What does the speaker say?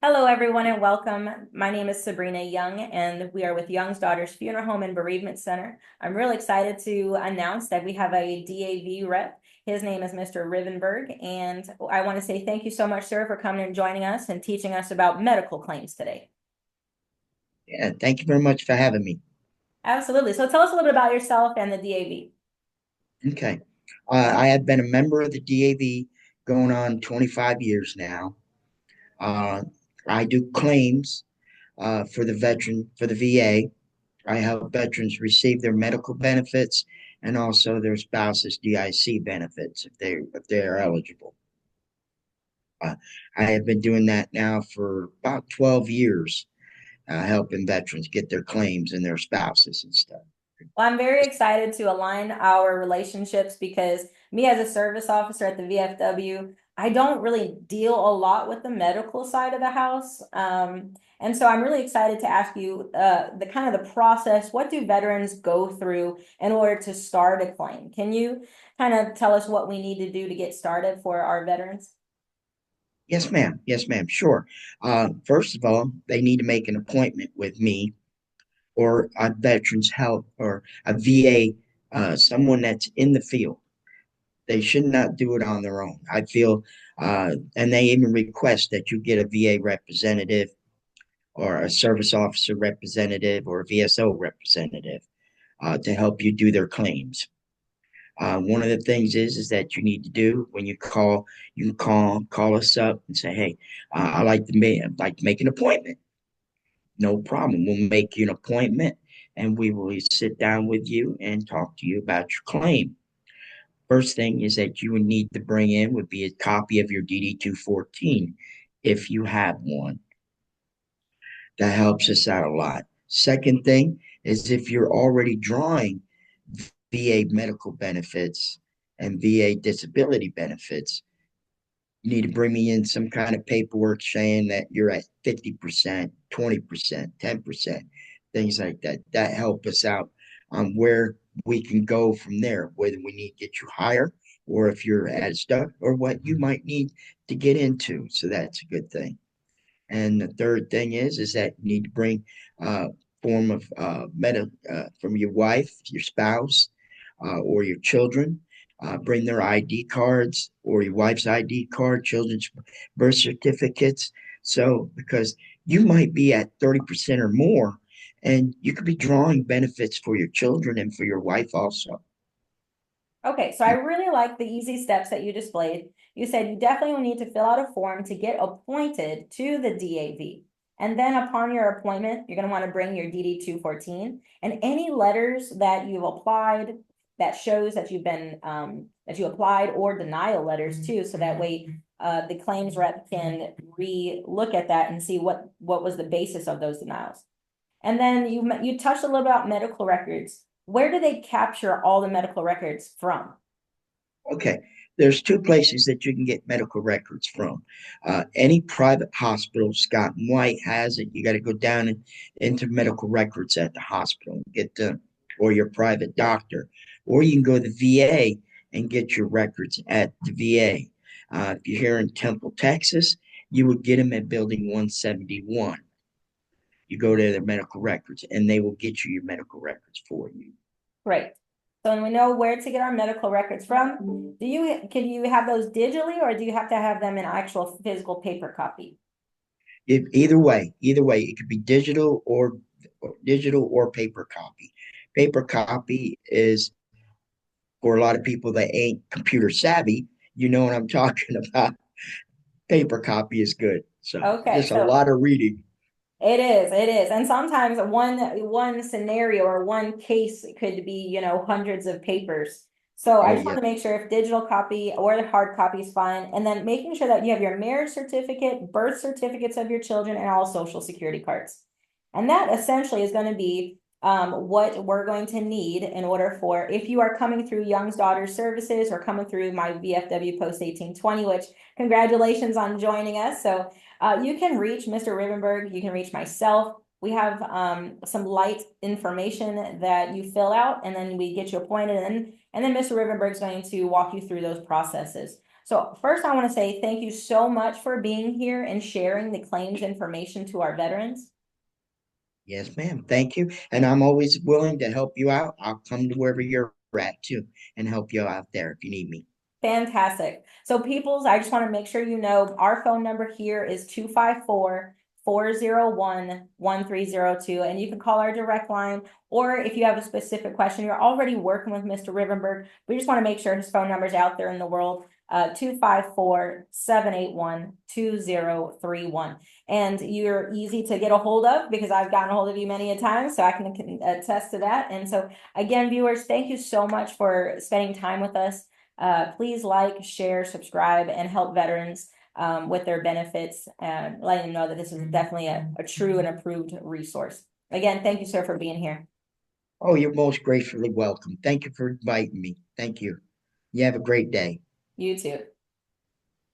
Hello, everyone, and welcome. My name is Sabrina Young, and we are with Young's Daughters Funeral Home and Bereavement Center. I'm really excited to announce that we have a DAV rep. His name is Mr. Rivenberg, and I want to say thank you so much, sir, for coming and joining us and teaching us about medical claims today. Yeah, thank you very much for having me. Absolutely. So tell us a little bit about yourself and the DAV. Okay. I have been a member of the DAV going on 25 years now. Uh, I do claims for the VA. I help veterans receive their medical benefits and also their spouse's DIC benefits if they are eligible. Uh, I have been doing that now for about 12 years, helping veterans get their claims and their spouses and stuff. Well, I'm very excited to align our relationships because me as a service officer at the VFW, I don't really deal a lot with the medical side of the house. And so I'm really excited to ask you the kind of the process. What do veterans go through in order to start a claim? Can you kind of tell us what we need to do to get started for our veterans? Yes, ma'am. Yes, ma'am. Sure. First of all, they need to make an appointment with me or a Veterans Health or a VA, someone that's in the field. They should not do it on their own. I feel, and they even request that you get a VA representative or a service officer representative or a VSO representative to help you do their claims. One of the things is that you need to do when you call, you can call us up and say, hey, I'd like to make an appointment. No problem. We'll make you an appointment and we will sit down with you and talk to you about your claim. First thing is that you would need to bring in would be a copy of your DD 214 if you have one. That helps us out a lot. Second thing is if you're already drawing VA medical benefits and VA disability benefits, you need to bring me in some kind of paperwork saying that you're at 50%, 20%, 10%, things like that. That help us out on where we can go from there, whether we need to get you higher or if you're at stuck or what you might need to get into. So that's a good thing. And the third thing is that you need to bring form of from your wife, your spouse, or your children. Bring their ID cards or your wife's ID card, children's birth certificates. So, because you might be at 30% or more, and you could be drawing benefits for your children and for your wife also. Okay, so I really like the easy steps that you displayed. You said you definitely will need to fill out a form to get appointed to the DAV. And then upon your appointment, you're going to want to bring your DD 214 and any letters that you've applied that shows that you've been that you applied or denial letters too, so that way the claims rep can re-look at that and see what was the basis of those denials. And then you touched a little about medical records. Where do they capture all the medical records from? Okay, there's two places that you can get medical records from. Any private hospital, Scott and White has it. You got to go down into medical records at the hospital and get the, or your private doctor, or you can go to the VA and get your records at the VA. If you're here in Temple, Texas, you would get them at Building 171. You go to their medical records, and they will get you your medical records for you. Great. So when we know where to get our medical records from, can you have those digitally or do you have to have them in actual physical paper copy? Either way, it could be digital or paper copy. Paper copy is for a lot of people that ain't computer savvy. You know what I'm talking about. Paper copy is good. So Okay, just a so lot of reading. it is. And sometimes one scenario or one case could be, hundreds of papers. So I Oh just want yeah, to make sure if digital copy or the hard copy is fine. And then making sure that you have your marriage certificate, birth certificates of your children, and all social security cards. And that essentially is going to be what we're going to need in order for if you are coming through Young's Daughters Services or coming through my VFW Post 1820, which congratulations on joining us. So you can reach Mr. Rivenberg. You can reach myself. We have some light information that you fill out, and then we get you appointed. And then Mr. Rivenberg is going to walk you through those processes. So first, I want to say thank you so much for being here and sharing the claims information to our veterans. Yes, ma'am. Thank you. And I'm always willing to help you out. I'll come to wherever you're at too and help you out there if you need me. Fantastic. So peoples, I just want to make sure you know our phone number here is 254-401-1302. And you can call our direct line, or if you have a specific question, you're already working with Mr. Rivenberg. We just want to make sure his phone number is out there in the world. 254-781-2031. And you're easy to get a hold of because I've gotten a hold of you many a time, so I can attest to that. And so again, viewers, thank you so much for spending time with us. Please like, share, subscribe, and help veterans with their benefits, and letting them know that this is definitely a true and approved resource. Again, thank you, sir, for being here. Oh, you're most graciously welcome. Thank you for inviting me. Thank you. You have a great day. You too.